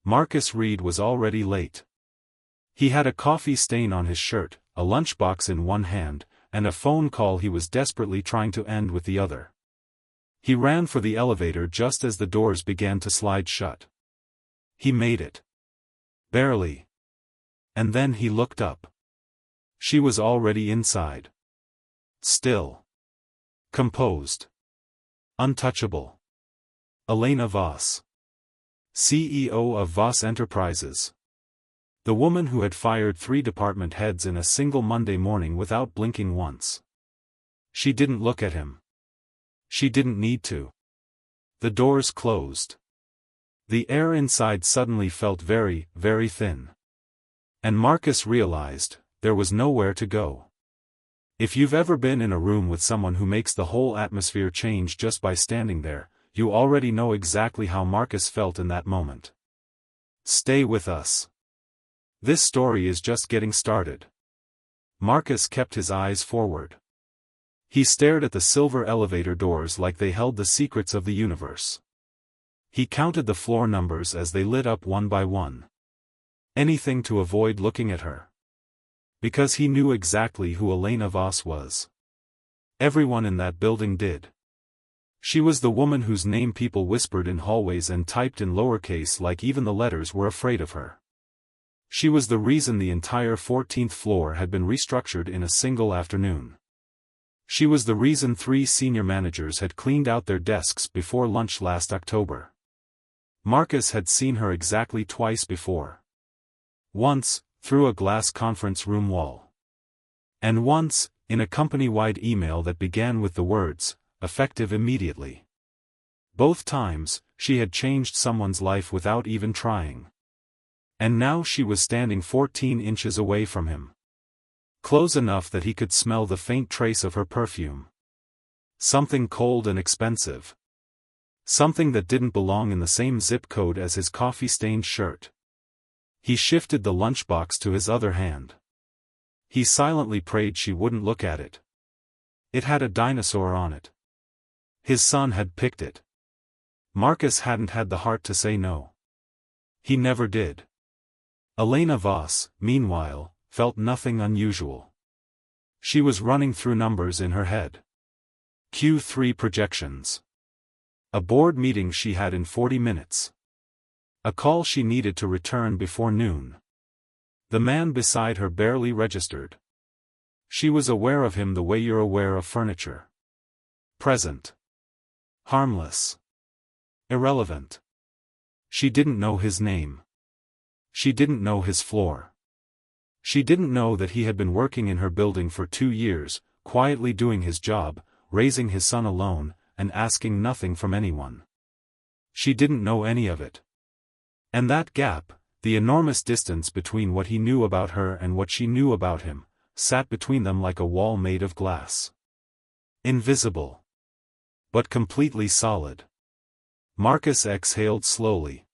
Marcus Reed was already late. He had a coffee stain on his shirt, a lunchbox in one hand, and a phone call he was desperately trying to end with the other. He ran for the elevator just as the doors began to slide shut. He made it. Barely. And then he looked up. She was already inside. Still. Composed. Untouchable. Elena Voss. CEO of Voss Enterprises. The woman who had fired 3 department heads in a single Monday morning without blinking once. She didn't look at him. She didn't need to. The doors closed. The air inside suddenly felt very, very thin. And Marcus realized, there was nowhere to go. If you've ever been in a room with someone who makes the whole atmosphere change just by standing there, you already know exactly how Marcus felt in that moment. Stay with us. This story is just getting started. Marcus kept his eyes forward. He stared at the silver elevator doors like they held the secrets of the universe. He counted the floor numbers as they lit up one by one. Anything to avoid looking at her. Because he knew exactly who Elena Voss was. Everyone in that building did. She was the woman whose name people whispered in hallways and typed in lowercase like even the letters were afraid of her. She was the reason the entire 14th floor had been restructured in a single afternoon. She was the reason 3 senior managers had cleaned out their desks before lunch last October. Marcus had seen her exactly twice before. Once, through a glass conference room wall. And once, in a company-wide email that began with the words, "Effective immediately." Both times, she had changed someone's life without even trying. And now she was standing 14 inches away from him. Close enough that he could smell the faint trace of her perfume. Something cold and expensive. Something that didn't belong in the same zip code as his coffee-stained shirt. He shifted the lunchbox to his other hand. He silently prayed she wouldn't look at it. It had a dinosaur on it. His son had picked it. Marcus hadn't had the heart to say no. He never did. Elena Voss, meanwhile, felt nothing unusual. She was running through numbers in her head. Q3 projections. A board meeting she had in 40 minutes. A call she needed to return before noon. The man beside her barely registered. She was aware of him the way you're aware of furniture. Present. Harmless. Irrelevant. She didn't know his name. She didn't know his floor. She didn't know that he had been working in her building for 2 years, quietly doing his job, raising his son alone, and asking nothing from anyone. She didn't know any of it. And that gap, the enormous distance between what he knew about her and what she knew about him, sat between them like a wall made of glass. Invisible. But completely solid. Marcus exhaled slowly.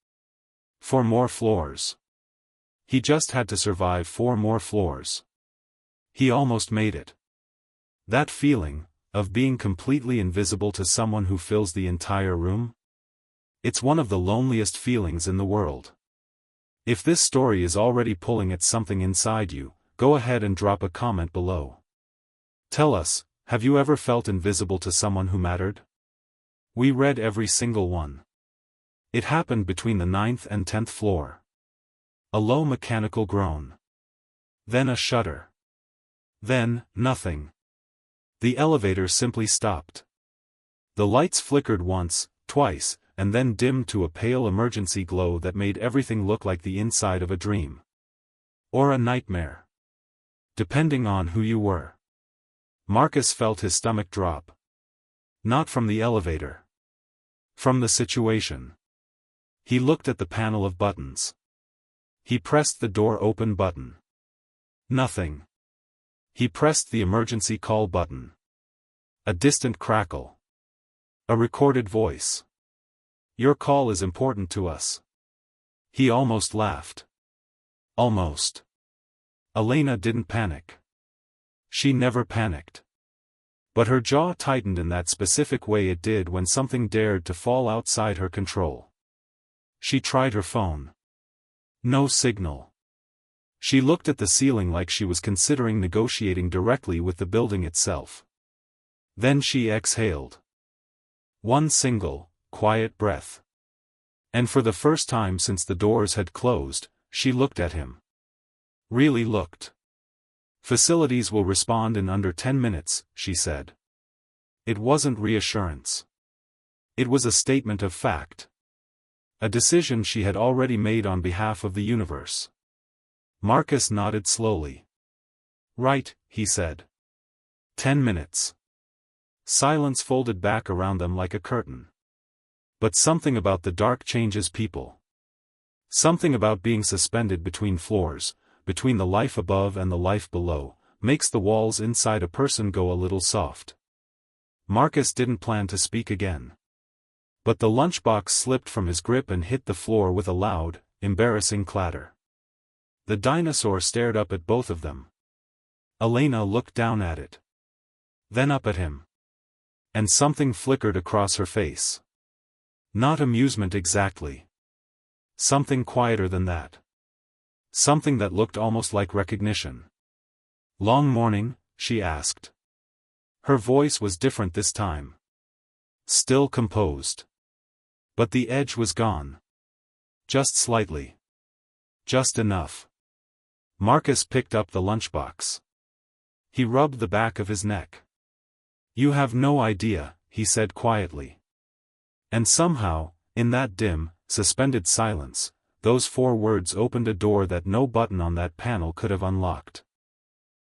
4 more floors. He just had to survive 4 more floors. He almost made it. That feeling, of being completely invisible to someone who fills the entire room? It's one of the loneliest feelings in the world. If this story is already pulling at something inside you, go ahead and drop a comment below. Tell us, have you ever felt invisible to someone who mattered? We read every single one. It happened between the 9th and 10th floor. A low mechanical groan. Then a shudder. Then, nothing. The elevator simply stopped. The lights flickered once, twice, and then dimmed to a pale emergency glow that made everything look like the inside of a dream. Or a nightmare. Depending on who you were. Marcus felt his stomach drop. Not from the elevator. From the situation. He looked at the panel of buttons. He pressed the door open button. Nothing. He pressed the emergency call button. A distant crackle. A recorded voice. Your call is important to us. He almost laughed. Almost. Elena didn't panic. She never panicked. But her jaw tightened in that specific way it did when something dared to fall outside her control. She tried her phone. No signal. She looked at the ceiling like she was considering negotiating directly with the building itself. Then she exhaled. One single, quiet breath. And for the first time since the doors had closed, she looked at him. Really looked. "Facilities will respond in under 10 minutes, she said. It wasn't reassurance. It was a statement of fact. A decision she had already made on behalf of the universe. Marcus nodded slowly. Right, he said. 10 minutes. Silence folded back around them like a curtain. But something about the dark changes people. Something about being suspended between floors, between the life above and the life below, makes the walls inside a person go a little soft. Marcus didn't plan to speak again. But the lunchbox slipped from his grip and hit the floor with a loud, embarrassing clatter. The dinosaur stared up at both of them. Elena looked down at it. Then up at him. And something flickered across her face. Not amusement exactly. Something quieter than that. Something that looked almost like recognition. "Long morning?" she asked. Her voice was different this time. Still composed. But the edge was gone. Just slightly. Just enough. Marcus picked up the lunchbox. He rubbed the back of his neck. "You have no idea," he said quietly. And somehow, in that dim, suspended silence, those 4 words opened a door that no button on that panel could have unlocked.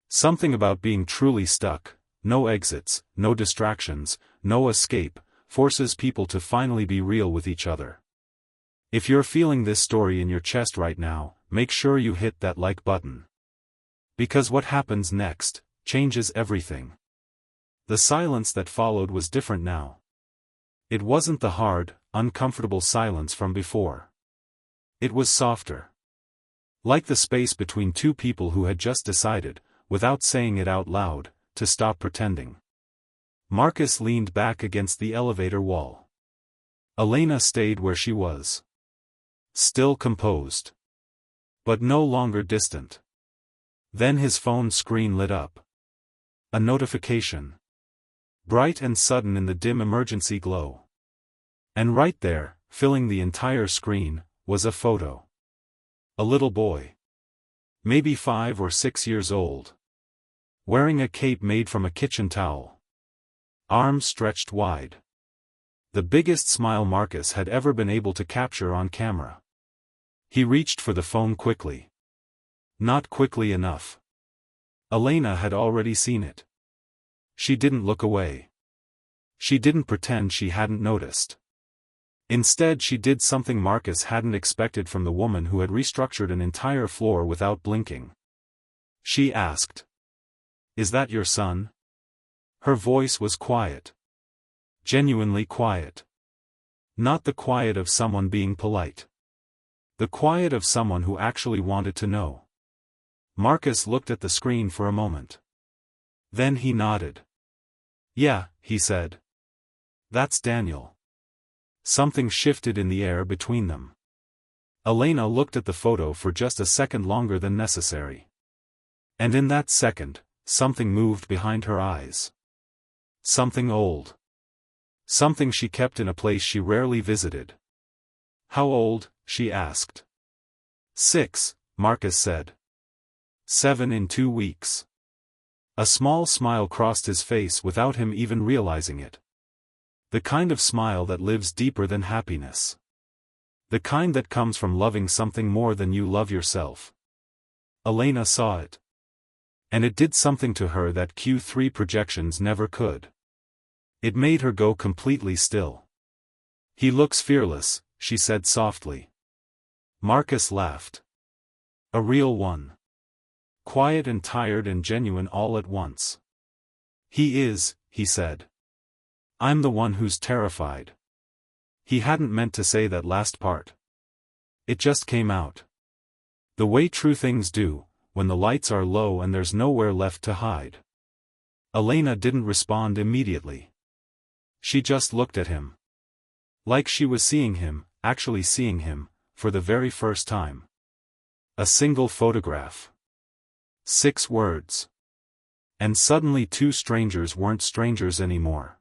Something about being truly stuck, no exits, no distractions, no escape, forces people to finally be real with each other. If you're feeling this story in your chest right now, make sure you hit that like button. Because what happens next changes everything. The silence that followed was different now. It wasn't the hard, uncomfortable silence from before. It was softer. Like the space between 2 people who had just decided, without saying it out loud, to stop pretending. Marcus leaned back against the elevator wall. Elena stayed where she was. Still composed. But no longer distant. Then his phone screen lit up. A notification. Bright and sudden in the dim emergency glow. And right there, filling the entire screen, was a photo. A little boy. Maybe 5 or 6 years old. Wearing a cape made from a kitchen towel. Arms stretched wide. The biggest smile Marcus had ever been able to capture on camera. He reached for the phone quickly. Not quickly enough. Elena had already seen it. She didn't look away. She didn't pretend she hadn't noticed. Instead she did something Marcus hadn't expected from the woman who had restructured an entire floor without blinking. She asked. "Is that your son?" Her voice was quiet. Genuinely quiet. Not the quiet of someone being polite. The quiet of someone who actually wanted to know. Marcus looked at the screen for a moment. Then he nodded. "Yeah," he said. "That's Daniel." Something shifted in the air between them. Elena looked at the photo for just a second longer than necessary. And in that second, something moved behind her eyes. Something old. Something she kept in a place she rarely visited. "How old?" she asked. 6, Marcus said. 7 in 2 weeks. A small smile crossed his face without him even realizing it. The kind of smile that lives deeper than happiness. The kind that comes from loving something more than you love yourself. Elena saw it. And it did something to her that Q3 projections never could. It made her go completely still. "He looks fearless," she said softly. Marcus laughed. "A real one. Quiet and tired and genuine all at once." "He is," he said. "I'm the one who's terrified." He hadn't meant to say that last part. It just came out. The way true things do, when the lights are low and there's nowhere left to hide. Elena didn't respond immediately. She just looked at him. Like she was seeing him, actually seeing him, for the very first time. A single photograph. 6 words. And suddenly 2 strangers weren't strangers anymore.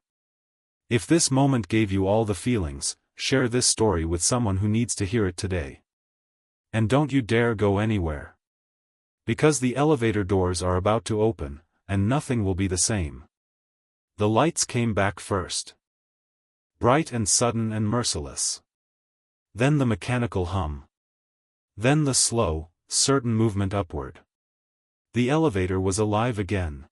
If this moment gave you all the feelings, share this story with someone who needs to hear it today. And don't you dare go anywhere. Because the elevator doors are about to open, and nothing will be the same. The lights came back first. Bright and sudden and merciless. Then the mechanical hum. Then the slow, certain movement upward. The elevator was alive again.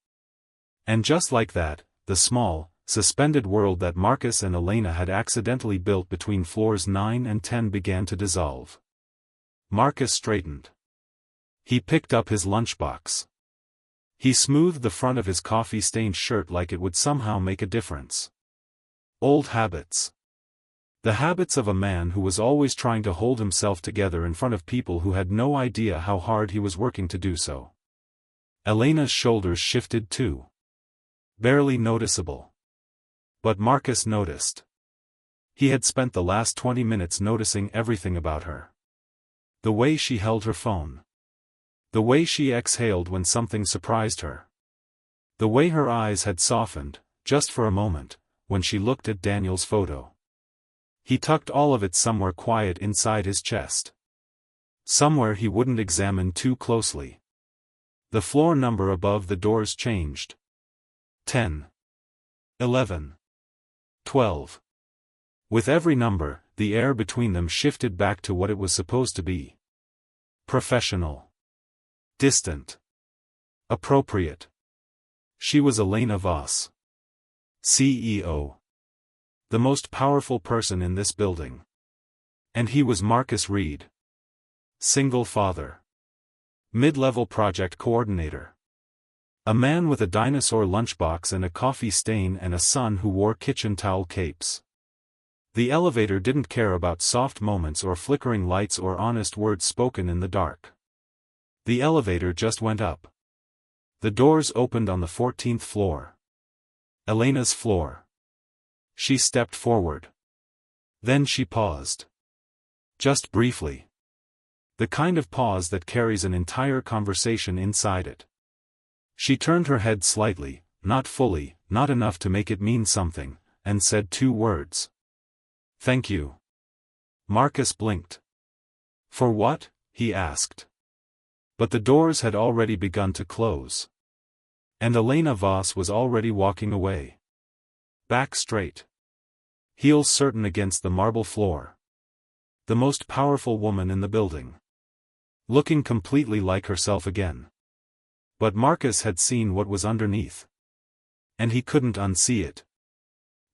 And just like that, the small, suspended world that Marcus and Elena had accidentally built between floors 9 and 10 began to dissolve. Marcus straightened. He picked up his lunchbox. He smoothed the front of his coffee-stained shirt like it would somehow make a difference. Old habits. The habits of a man who was always trying to hold himself together in front of people who had no idea how hard he was working to do so. Elena's shoulders shifted too. Barely noticeable. But Marcus noticed. He had spent the last 20 minutes noticing everything about her. The way she held her phone. The way she exhaled when something surprised her. The way her eyes had softened, just for a moment, when she looked at Daniel's photo. He tucked all of it somewhere quiet inside his chest. Somewhere he wouldn't examine too closely. The floor number above the doors changed. 10. 11. 12. With every number, the air between them shifted back to what it was supposed to be. Professional. Distant. Appropriate. She was Elena Vos. CEO. The most powerful person in this building. And he was Marcus Reed. Single father. Mid-level project coordinator. A man with a dinosaur lunchbox and a coffee stain and a son who wore kitchen towel capes. The elevator didn't care about soft moments or flickering lights or honest words spoken in the dark. The elevator just went up. The doors opened on the 14th floor. Elena's floor. She stepped forward. Then she paused. Just briefly. The kind of pause that carries an entire conversation inside it. She turned her head slightly, not fully, not enough to make it mean something, and said 2 words. Thank you. Marcus blinked. For what? He asked. But the doors had already begun to close. And Elena Vos was already walking away. Back straight. Heels certain against the marble floor. The most powerful woman in the building. Looking completely like herself again. But Marcus had seen what was underneath. And he couldn't unsee it.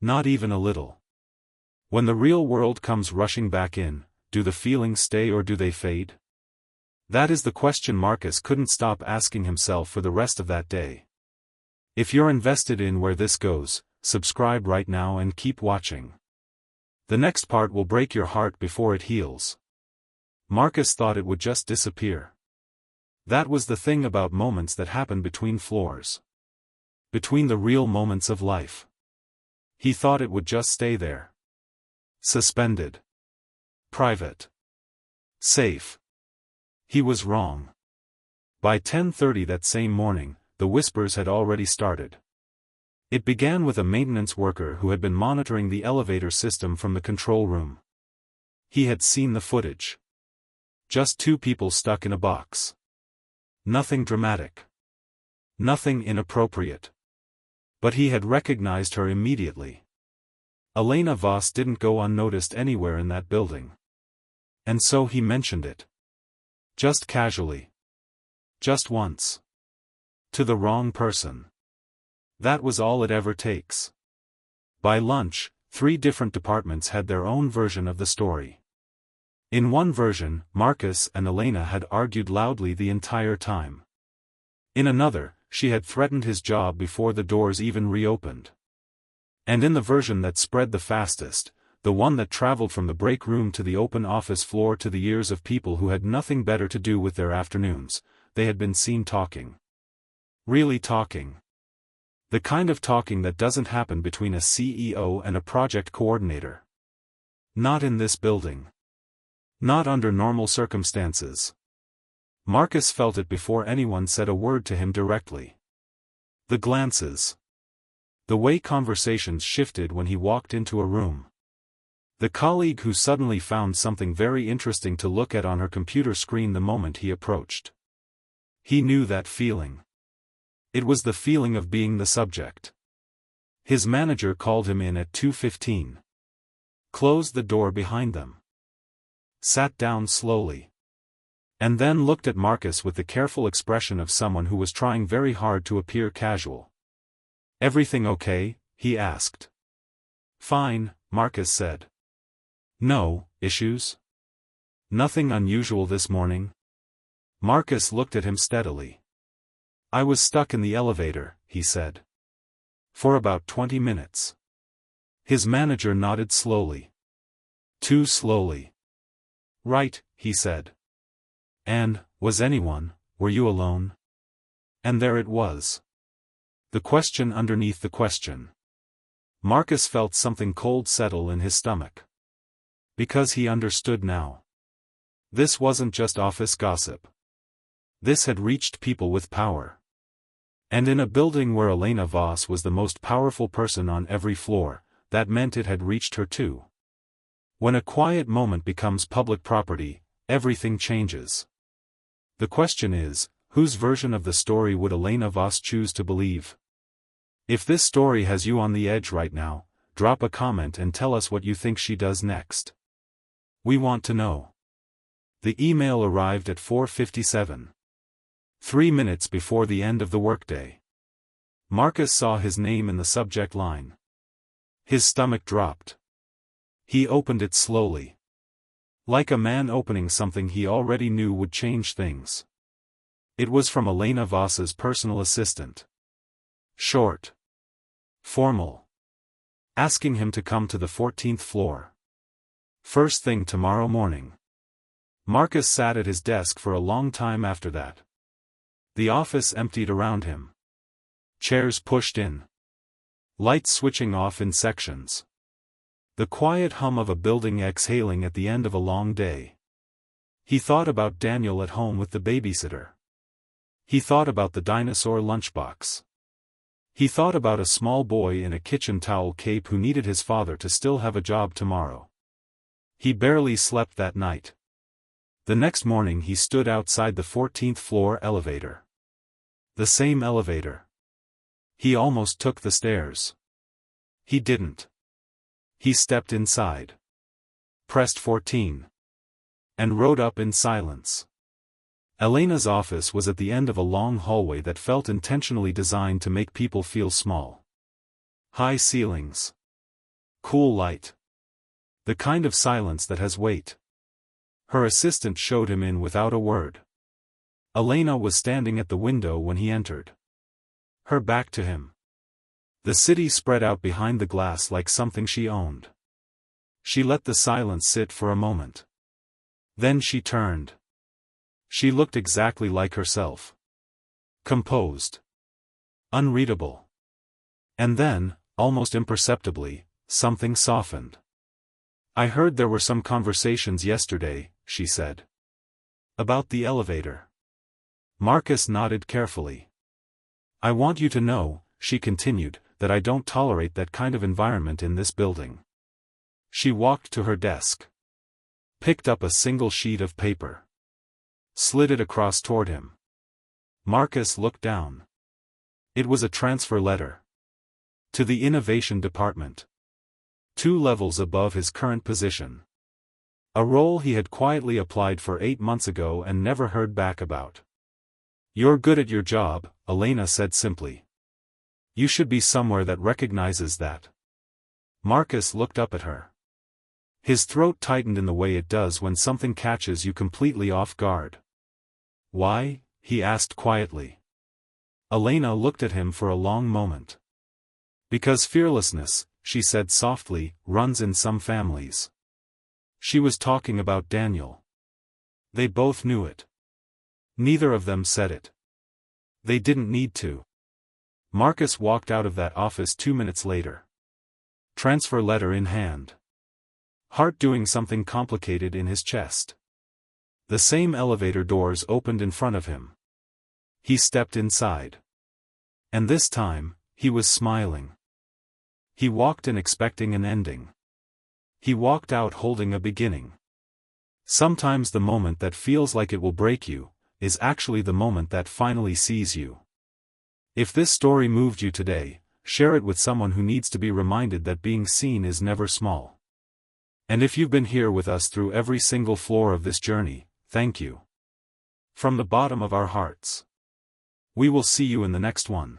Not even a little. When the real world comes rushing back in, do the feelings stay or do they fade? That is the question Marcus couldn't stop asking himself for the rest of that day. If you're invested in where this goes, subscribe right now and keep watching. The next part will break your heart before it heals. Marcus thought it would just disappear. That was the thing about moments that happen between floors. Between the real moments of life. He thought it would just stay there. Suspended. Private. Safe. He was wrong. By 10:30 that same morning, the whispers had already started. It began with a maintenance worker who had been monitoring the elevator system from the control room. He had seen the footage. Just 2 people stuck in a box. Nothing dramatic. Nothing inappropriate. But he had recognized her immediately. Elena Vos didn't go unnoticed anywhere in that building. And so he mentioned it. Just casually. Just once. To the wrong person. That was all it ever takes. By lunch, 3 different departments had their own version of the story. In one version, Marcus and Elena had argued loudly the entire time. In another, she had threatened his job before the doors even reopened. And in the version that spread the fastest, the one that traveled from the break room to the open office floor to the ears of people who had nothing better to do with their afternoons, they had been seen talking. Really talking. The kind of talking that doesn't happen between a CEO and a project coordinator. Not in this building. Not under normal circumstances. Marcus felt it before anyone said a word to him directly. The glances. The way conversations shifted when he walked into a room. The colleague who suddenly found something very interesting to look at on her computer screen the moment he approached. He knew that feeling. It was the feeling of being the subject. His manager called him in at 2:15. Closed the door behind them. Sat down slowly. And then looked at Marcus with the careful expression of someone who was trying very hard to appear casual. "Everything okay?" he asked. "Fine," Marcus said. "No issues? Nothing unusual this morning?" Marcus looked at him steadily. "I was stuck in the elevator," he said. "For about 20 minutes. His manager nodded slowly. Too slowly. "Right," he said. "And, were you alone?" And there it was. The question underneath the question. Marcus felt something cold settle in his stomach. Because he understood now. This wasn't just office gossip. This had reached people with power. And in a building where Elena Voss was the most powerful person on every floor, that meant it had reached her too. When a quiet moment becomes public property, everything changes. The question is, whose version of the story would Elena Voss choose to believe? If this story has you on the edge right now, drop a comment and tell us what you think she does next. We want to know. The email arrived at 4:57. 3 minutes before the end of the workday. Marcus saw his name in the subject line. His stomach dropped. He opened it slowly. Like a man opening something he already knew would change things. It was from Elena Voss's personal assistant. Short. Formal. Asking him to come to the 14th floor. First thing tomorrow morning. Marcus sat at his desk for a long time after that. The office emptied around him. Chairs pushed in. Lights switching off in sections. The quiet hum of a building exhaling at the end of a long day. He thought about Daniel at home with the babysitter. He thought about the dinosaur lunchbox. He thought about a small boy in a kitchen towel cape who needed his father to still have a job tomorrow. He barely slept that night. The next morning he stood outside the 14th floor elevator. The same elevator. He almost took the stairs. He didn't. He stepped inside. Pressed 14. And rode up in silence. Elena's office was at the end of a long hallway that felt intentionally designed to make people feel small. High ceilings. Cool light. The kind of silence that has weight. Her assistant showed him in without a word. Elena was standing at the window when he entered. Her back to him. The city spread out behind the glass like something she owned. She let the silence sit for a moment. Then she turned. She looked exactly like herself. Composed. Unreadable. And then, almost imperceptibly, something softened. "I heard there were some conversations yesterday," she said. "About the elevator." Marcus nodded carefully. "I want you to know," she continued, "that I don't tolerate that kind of environment in this building." She walked to her desk. Picked up a single sheet of paper. Slid it across toward him. Marcus looked down. It was a transfer letter. To the Innovation Department. 2 levels above his current position. A role he had quietly applied for 8 months ago and never heard back about. "You're good at your job," Elena said simply. "You should be somewhere that recognizes that." Marcus looked up at her. His throat tightened in the way it does when something catches you completely off guard. "Why?" he asked quietly. Elena looked at him for a long moment. "Because fearlessness," she said softly, "runs in some families." She was talking about Daniel. They both knew it. Neither of them said it. They didn't need to. Marcus walked out of that office 2 minutes later. Transfer letter in hand. Heart doing something complicated in his chest. The same elevator doors opened in front of him. He stepped inside. And this time, he was smiling. He walked in expecting an ending. He walked out holding a beginning. Sometimes the moment that feels like it will break you, is actually the moment that finally sees you. If this story moved you today, share it with someone who needs to be reminded that being seen is never small. And if you've been here with us through every single floor of this journey, thank you. From the bottom of our hearts. We will see you in the next one.